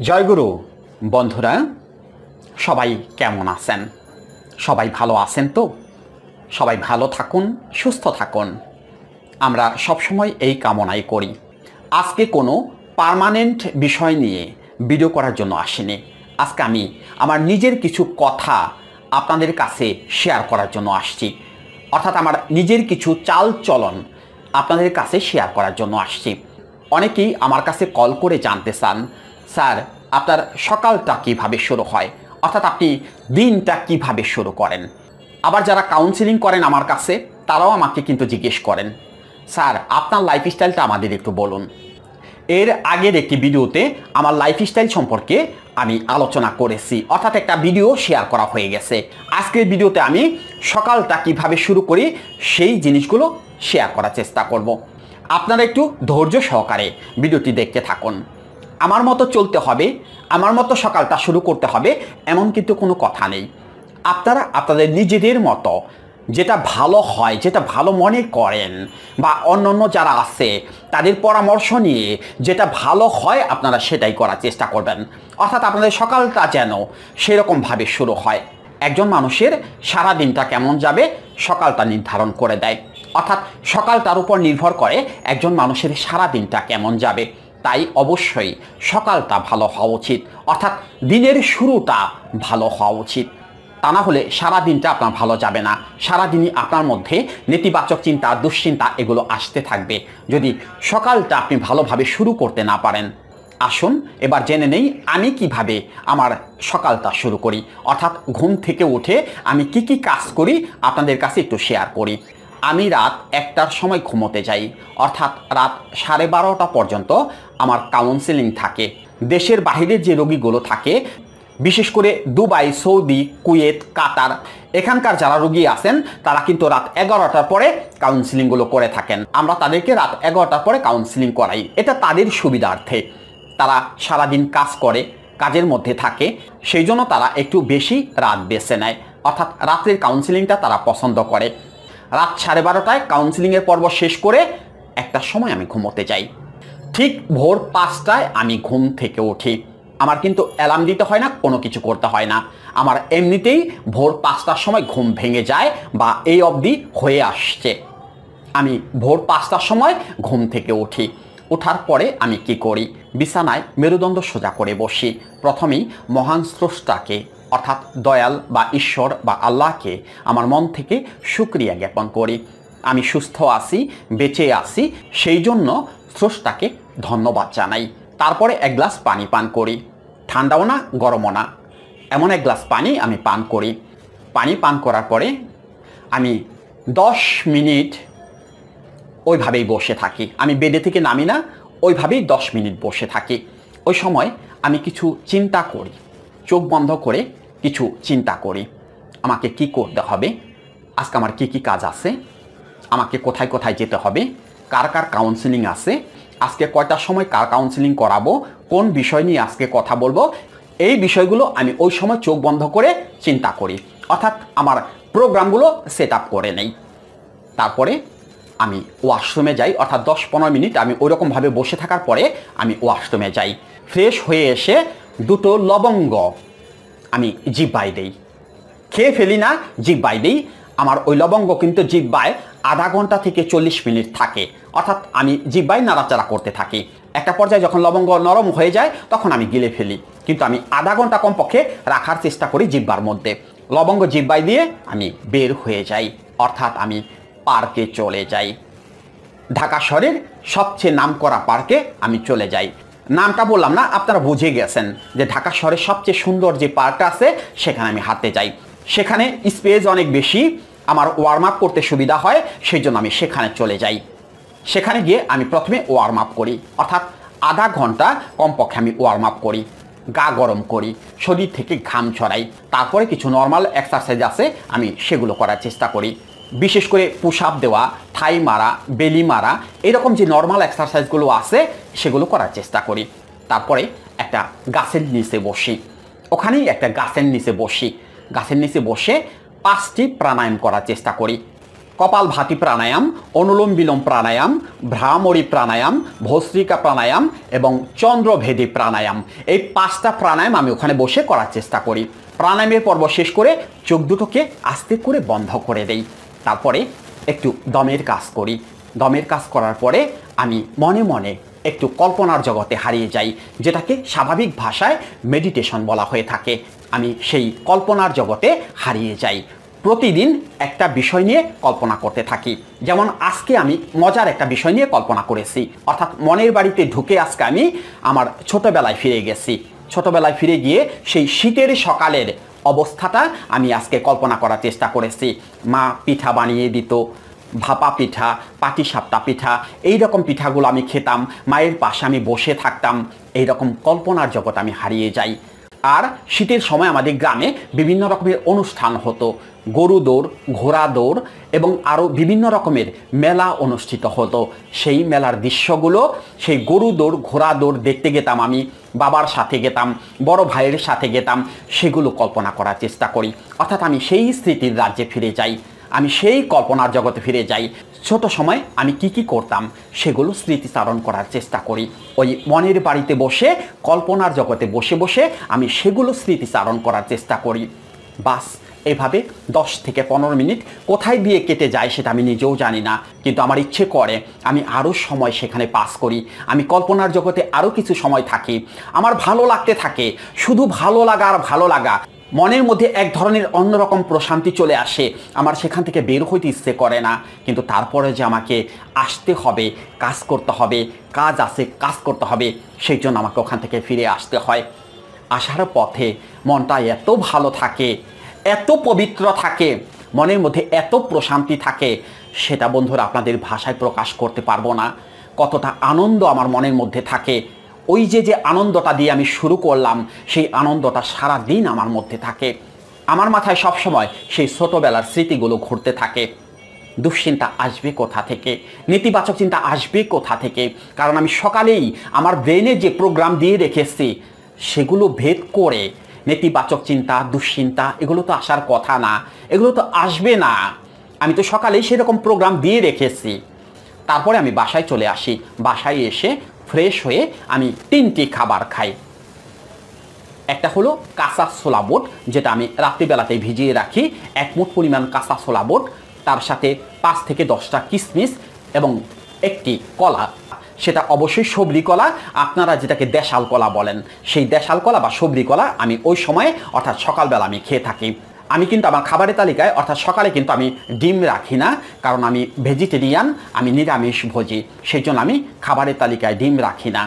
জয়গুরু বন্ধুরা, সবাই কেমন আছেন? সবাই ভালো আছেন তো? সবাই ভালো থাকুন, সুস্থ থাকুন। আমরা সবসময় এই কামনাই করি। আজকে কোনো পার্মানেন্ট বিষয় নিয়ে ভিডিও করার জন্য আসিনি। আজকে আমি আমার নিজের কিছু কথা আপনাদের কাছে শেয়ার করার জন্য আসছি। অর্থাৎ আমার নিজের কিছু চাল চলন আপনাদের কাছে শেয়ার করার জন্য আসছি। অনেকেই আমার কাছে কল করে জানতে চান, স্যার আপনার সকালটা কিভাবে শুরু হয়, অর্থাৎ আপনি দিনটা কিভাবে শুরু করেন। আবার যারা কাউন্সিলিং করেন আমার কাছে তারাও আমাকে কিন্তু জিজ্ঞেস করেন, স্যার আপনার লাইফস্টাইলটা আমাদের একটু বলুন। এর আগের একটি ভিডিওতে আমার লাইফস্টাইল সম্পর্কে আমি আলোচনা করেছি, অর্থাৎ একটা ভিডিও শেয়ার করা হয়ে গেছে। আজকের ভিডিওতে আমি সকালটা কিভাবে শুরু করি সেই জিনিসগুলো শেয়ার করার চেষ্টা করব। আপনারা একটু ধৈর্য সহকারে ভিডিওটি দেখতে থাকুন। আমার মতো চলতে হবে, আমার মতো সকালটা শুরু করতে হবে এমন কিন্তু কোনো কথা নেই। আপনারা আপনাদের নিজেদের মতো যেটা ভালো হয়, যেটা ভালো মনে করেন, বা অন্যান্য যারা আছে তাদের পরামর্শ নিয়ে যেটা ভালো হয় আপনারা সেটাই করার চেষ্টা করবেন। অর্থাৎ আপনাদের সকালটা যেন সেরকমভাবে শুরু হয়। একজন মানুষের সারা দিনটা কেমন যাবে সকালটা নির্ধারণ করে দেয়। অর্থাৎ সকালটার উপর নির্ভর করে একজন মানুষের সারা দিনটা কেমন যাবে। তাই অবশ্যই সকালটা ভালো হওয়া উচিত, অর্থাৎ দিনের শুরুটা ভালো হওয়া উচিত। তা না হলে সারা দিনটা আপনার ভালো যাবে না। সারাদিনই আপনার মধ্যে নেতিবাচক চিন্তা, দুশ্চিন্তা এগুলো আসতে থাকবে যদি সকালটা আপনি ভালোভাবে শুরু করতে না পারেন। আসুন এবার জেনে নেই আমি কিভাবে আমার সকালটা শুরু করি, অর্থাৎ ঘুম থেকে উঠে আমি কি কি কাজ করি আপনাদের কাছে একটু শেয়ার করি। আমি রাত 1টার সময় ঘুমোতে যাই, অর্থাৎ রাত 12:30 পর্যন্ত আমার কাউন্সেলিং থাকে। দেশের বাইরের যে রোগীগুলো থাকে, বিশেষ করে দুবাই, সৌদি, কুয়েত, কাতার, এখানকার যারা রোগী আছেন তারা কিন্তু রাত 11টার পরে কাউন্সিলিংগুলো করে থাকেন। আমরা তাদেরকে রাত 11টার পরে কাউন্সিলিং করাই, এটা তাদের সুবিধার্থে। তারা সারাদিন কাজ করে, কাজের মধ্যে থাকে, সেই জন্য তারা একটু বেশি রাত বেছে নেয়, অর্থাৎ রাত্রের কাউন্সিলিংটা তারা পছন্দ করে। রাত 12:30টায় কাউন্সিলিংয়ের পর্ব শেষ করে 1টার সময় আমি ঘুমোতে যাই। ঠিক ভোর 5টায় আমি ঘুম থেকে উঠি। আমার কিন্তু অ্যালার্ম দিতে হয় না, কোনো কিছু করতে হয় না। আমার এমনিতেই ভোর 5টার সময় ঘুম ভেঙে যায় বা এই অবধি হয়ে আসছে। আমি ভোর 5টার সময় ঘুম থেকে উঠি। ওঠার পরে আমি কি করি, বিছানায় মেরুদণ্ড সোজা করে বসি। প্রথমেই মহান স্রষ্টাকে, অর্থাৎ দয়াল বা ঈশ্বর বা আল্লাহকে আমার মন থেকে শুকরিয়া জ্ঞাপন করি। আমি সুস্থ আছি, বেঁচে আছি, সেই জন্য স্রষ্টাকে ধন্যবাদ জানাই। তারপরে 1 গ্লাস পানি পান করি, ঠান্ডাও না গরমও না, এমন 1 গ্লাস পানি আমি পান করি। পানি পান করার পরে আমি 10 মিনিট ওইভাবেই বসে থাকি। আমি বেডে থেকে নামি না, ওইভাবেই 10 মিনিট বসে থাকি। ওই সময় আমি কিছু চিন্তা করি, চোখ বন্ধ করে কিছু চিন্তা করি। আমাকে কি করতে হবে, আজকে আমার কি কি কাজ আছে, আমাকে কোথায় কোথায় যেতে হবে, কার কার কাউন্সিলিং আছে, আজকে কয়টার সময় কার কাউন্সিলিং করাবো, কোন বিষয় নিয়ে আজকে কথা বলবো, এই বিষয়গুলো আমি ওই সময় চোখ বন্ধ করে চিন্তা করি, অর্থাৎ আমার প্রোগ্রামগুলো সেট আপ করে নেই। তারপরে আমি ওয়াশরুমে যাই, অর্থাৎ 10-15 মিনিট আমি ওইরকমভাবে বসে থাকার পরে আমি ওয়াশরুমে যাই। ফ্রেশ হয়ে এসে 2টো লবঙ্গ আমি জিহ্বায় দেই, খেয়ে ফেলি না, জিহ্বায় দেই। আমার ওই লবঙ্গ কিন্তু জিহ্বায় আধা ঘন্টা থেকে 40 মিনিট থাকে, অর্থাৎ আমি জিহ্বায় নাড়াচাড়া করতে থাকি। একটা পর্যায়ে যখন লবঙ্গ নরম হয়ে যায় তখন আমি গিলে ফেলি, কিন্তু আমি আধা ঘন্টা কমপক্ষে রাখার চেষ্টা করি জিহ্বার মধ্যে। লবঙ্গ জিহ্বায় দিয়ে আমি বের হয়ে যাই, অর্থাৎ আমি পার্কে চলে যাই। ঢাকা শহরের সবচেয়ে নামকরা পার্কে আমি চলে যাই। নামটা বললাম না, আপনারা বুঝে গেছেন যে ঢাকা শহরের সবচেয়ে সুন্দর যে পার্কটা আছে সেখানে আমি হাঁটতে যাই। সেখানে স্পেস অনেক বেশি, আমার ওয়ার্ম আপ করতে সুবিধা হয়, সেই জন্য আমি সেখানে চলে যাই। সেখানে গিয়ে আমি প্রথমে ওয়ার্ম আপ করি, অর্থাৎ আধা ঘন্টা কমপক্ষে আমি ওয়ার্ম আপ করি, গা গরম করি, শরীর থেকে ঘাম ছড়াই। তারপরে কিছু নর্মাল এক্সারসাইজ আছে আমি সেগুলো করার চেষ্টা করি, বিশেষ করে পুশ আপ দেওয়া, থাই মারা, বেলি মারা, এরকম যে নর্মাল এক্সারসাইজগুলো আছে সেগুলো করার চেষ্টা করি। তারপরে একটা গাছের নিচে বসি, ওখানেই একটা গাছের নিচে বসি। গাছের নিচে বসে 5টি প্রাণায়াম করার চেষ্টা করি। কপালভাতি প্রাণায়াম, অনুলোম বিলোম প্রাণায়াম, ভ্রামরী প্রাণায়াম, ভস্ত্রিকা প্রাণায়াম এবং চন্দ্রভেদী প্রাণায়াম। এই 5টা প্রাণায়াম আমি ওখানে বসে করার চেষ্টা করি। প্রাণায়ামের পর্ব শেষ করে চোখ দুটোকে আস্তে করে বন্ধ করে দেই। তারপরে একটু দমের কাজ করি। দমের কাজ করার পরে আমি মনে মনে একটু কল্পনার জগতে হারিয়ে যাই, যেটাকে স্বাভাবিক ভাষায় মেডিটেশন বলা হয়ে থাকে। আমি সেই কল্পনার জগতে হারিয়ে যাই। প্রতিদিন একটা বিষয় নিয়ে কল্পনা করতে থাকি। যেমন আজকে আমি মজার একটা বিষয় নিয়ে কল্পনা করেছি, অর্থাৎ মনের বাড়িতে ঢুকে আজকে আমি আমার ছোটবেলায় ফিরে গেছি। ছোটবেলায় ফিরে গিয়ে সেই শীতের সকালের অবস্থাটা আমি আজকে কল্পনা করার চেষ্টা করেছি। মা পিঠা বানিয়ে দিত, ভাপা পিঠা, পাটিসাপটা পিঠা, এই রকম পিঠাগুলো আমি খেতাম, মায়ের পাশে আমি বসে থাকতাম। এই রকম কল্পনার জগৎ আমি হারিয়ে যাই। আর শীতের সময় আমাদের গ্রামে বিভিন্ন রকমের অনুষ্ঠান হতো, গরু দৌড়, ঘোড়া দৌড় এবং আরও বিভিন্ন রকমের মেলা অনুষ্ঠিত হতো। সেই মেলার দৃশ্যগুলো, সেই গরু দৌড়, ঘোড়া দৌড় দেখতে যেতাম আমি, বাবার সাথে যেতাম, বড় ভাইয়ের সাথে যেতাম, সেগুলো কল্পনা করার চেষ্টা করি। অর্থাৎ আমি সেই স্মৃতির রাজ্যে ফিরে যাই, আমি সেই কল্পনার জগতে ফিরে যাই। ছোট সময় আমি কি করতাম সেগুলো স্মৃতিচারণ করার চেষ্টা করি। ওই মনের বাড়িতে বসে, কল্পনার জগতে বসে বসে আমি সেগুলো স্মৃতিচারণ করার চেষ্টা করি। বাস এভাবে 10 থেকে 15 মিনিট কোথায় দিয়ে কেটে যায় সেটা আমি নিজেও জানি না, কিন্তু আমার ইচ্ছে করে আমি আরও সময় সেখানে পাস করি। আমি কল্পনার জগতে আরও কিছু সময় থাকি। আমার ভালো লাগতে থাকে, শুধু ভালো লাগা আর ভালো লাগা। মনের মধ্যে এক ধরনের অন্যরকম প্রশান্তি চলে আসে। আমার সেখান থেকে বের হইতে ইচ্ছে করে না, কিন্তু তারপরে যে আমাকে আসতে হবে, কাজ করতে হবে, কাজ আছে, কাজ করতে হবে, সেই জন্য আমাকে ওখান থেকে ফিরে আসতে হয়। আসার পথে মনটা এত ভালো থাকে, এত পবিত্র থাকে, মনের মধ্যে এত প্রশান্তি থাকে, সেটা বন্ধুরা আপনাদের ভাষায় প্রকাশ করতে পারবো না। কতটা আনন্দ আমার মনের মধ্যে থাকে। ওই যে আনন্দটা দিয়ে আমি শুরু করলাম, সেই আনন্দটা সারা দিন আমার মধ্যে থাকে। আমার মাথায় সবসময় সেই ছোটোবেলার স্মৃতিগুলো ঘুরতে থাকে। দুশ্চিন্তা আসবে কোথা থেকে, নেতিবাচক চিন্তা আসবে কোথা থেকে? কারণ আমি সকালেই আমার ব্রেনে যে প্রোগ্রাম দিয়ে রেখেছি, সেগুলো ভেদ করে নেতিবাচক চিন্তা, দুশ্চিন্তা এগুলো তো আসার কথা না, এগুলো তো আসবে না। আমি তো সকালেই সেরকম প্রোগ্রাম দিয়ে রেখেছি। তারপরে আমি বাসায় চলে আসি। বাসায় এসে ফ্রেশ হয়ে আমি 3টি খাবার খাই। একটা হলো কাঁচা ছোলা বুট, যেটা আমি রাত্রিবেলাতে ভিজিয়ে রাখি, 1 মুঠ পরিমাণ কাঁচা ছোলা বুট, তার সাথে 5 থেকে 10টা কিশমিশ এবং একটি কলা। সেটা অবশ্যই সবরি কলা, আপনারা যেটাকে দেশাল কলা বলেন, সেই দেশাল কলা বা সবরি কলা আমি ওই সময়ে অর্থাৎ সকালবেলা আমি খেয়ে থাকি। আমি কিন্তু আমার খাবারের তালিকায় অর্থাৎ সকালে কিন্তু আমি ডিম রাখি না, কারণ আমি ভেজিটেরিয়ান, আমি নিরামিষ ভোজি, সেই জন্য আমি খাবারের তালিকায় ডিম রাখি না।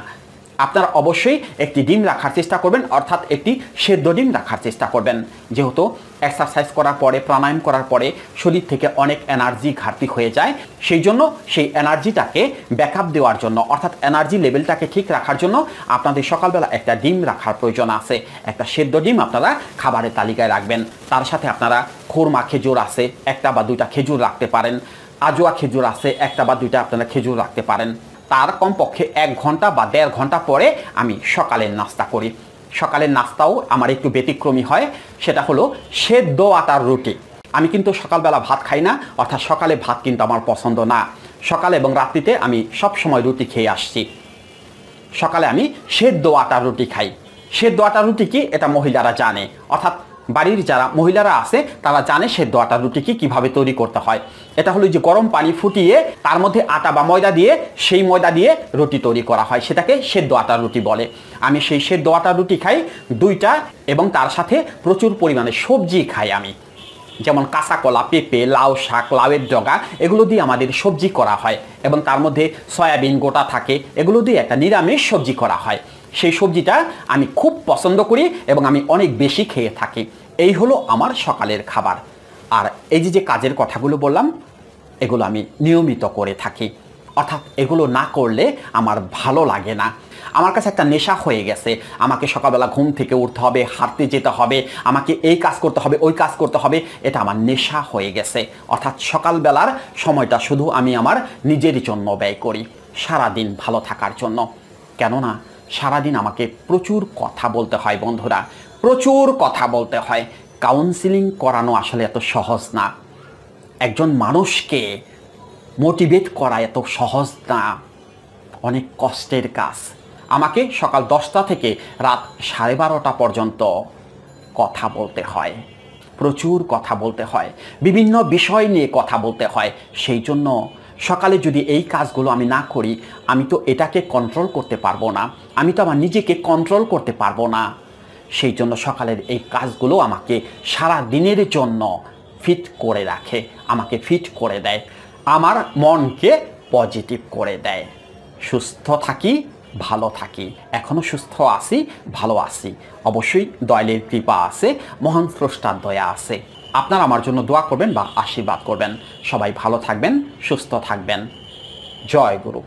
আপনারা অবশ্যই একটি ডিম রাখার চেষ্টা করবেন, অর্থাৎ একটি সেদ্ধ ডিম রাখার চেষ্টা করবেন। যেহেতু এক্সারসাইজ করার পরে, প্রাণায়াম করার পরে শরীর থেকে অনেক এনার্জি ঘাটতি হয়ে যায়, সেই জন্য সেই এনার্জিটাকে ব্যাকআপ দেওয়ার জন্য, অর্থাৎ এনার্জি লেভেলটাকে ঠিক রাখার জন্য আপনাদের সকালবেলা একটা ডিম রাখার প্রয়োজন আছে। একটা সেদ্ধ ডিম আপনারা খাবারের তালিকায় রাখবেন। তার সাথে আপনারা খুরমা খেজুর আছে, 1টা বা 2টা খেজুর রাখতে পারেন। আজোয়া খেজুর আছে, 1টা বা 2টা আপনারা খেজুর রাখতে পারেন। তার কমপক্ষে 1 ঘন্টা বা 1.5 ঘন্টা পরে আমি সকালের নাস্তা করি। সকালের নাস্তাও আমার একটু ব্যতিক্রমী হয়, সেটা হলো সেদ্ধ আটার রুটি। আমি কিন্তু সকালবেলা ভাত খাই না, অর্থাৎ সকালে ভাত কিন্তু আমার পছন্দ না। সকালে এবং রাত্রিতে আমি সব সময় রুটি খেয়ে আসছি। সকালে আমি সেদ্ধ আটার রুটি খাই। সেদ্ধ আটার রুটি কি এটা মহিলারা জানে, অর্থাৎ বাড়ির যারা মহিলারা আছে তারা জানে সেদ্ধ আটার রুটি কি কিভাবে তৈরি করতে হয়। এটা হলো যে গরম পানি ফুটিয়ে তার মধ্যে আটা বা ময়দা দিয়ে, সেই ময়দা দিয়ে রুটি তৈরি করা হয়, সেটাকে সেদ্ধ আটার রুটি বলে। আমি সেই সেদ্ধ আটার রুটি খাই 2টা, এবং তার সাথে প্রচুর পরিমাণে সবজি খাই আমি। যেমন কাঁচা কলা, পেঁপে, লাউ শাক, লাউয়ের ডগা, এগুলো দিয়ে আমাদের সবজি করা হয়, এবং তার মধ্যে সয়াবিন গোটা থাকে, এগুলো দিয়ে একটা নিরামিষ সবজি করা হয়। সেই সবজিটা আমি খুব পছন্দ করি এবং আমি অনেক বেশি খেয়ে থাকি। এই হলো আমার সকালের খাবার। আর এই যে কাজের কথাগুলো বললাম, এগুলো আমি নিয়মিত করে থাকি, অর্থাৎ এগুলো না করলে আমার ভালো লাগে না। আমার কাছে একটা নেশা হয়ে গেছে, আমাকে সকালবেলা ঘুম থেকে উঠতে হবে, হাঁটতে যেতে হবে, আমাকে এই কাজ করতে হবে, ওই কাজ করতে হবে, এটা আমার নেশা হয়ে গেছে। অর্থাৎ সকালবেলার সময়টা শুধু আমি আমার নিজের জন্য ব্যয় করি, সারাদিন ভালো থাকার জন্য। কেননা সারাদিন আমাকে প্রচুর কথা বলতে হয় বন্ধুরা, প্রচুর কথা বলতে হয়। কাউন্সিলিং করানো আসলে এত সহজ না। একজন মানুষকে মোটিভেট করা এত সহজ না, অনেক কষ্টের কাজ। আমাকে সকাল 10টা থেকে রাত 12:30 পর্যন্ত কথা বলতে হয়, প্রচুর কথা বলতে হয়, বিভিন্ন বিষয় নিয়ে কথা বলতে হয়। সেই জন্য সকালে যদি এই কাজগুলো আমি না করি, আমি তো এটাকে কন্ট্রোল করতে পারবো না, আমি তো আমার নিজেকে কন্ট্রোল করতে পারবো না। সেই জন্য সকালের এই কাজগুলো আমাকে সারা দিনের জন্য ফিট করে রাখে, আমাকে ফিট করে দেয়, আমার মনকে পজিটিভ করে দেয়। সুস্থ থাকি, ভালো থাকি। এখনও সুস্থ আছি, ভালো আছি। অবশ্যই দয়ালের কৃপা আছে, মহান স্রষ্টার দয়া আছে। আপনারা আমার জন্য দোয়া করবেন বা আশীর্বাদ করবেন। সবাই ভালো থাকবেন, সুস্থ থাকবেন। জয় গুরু।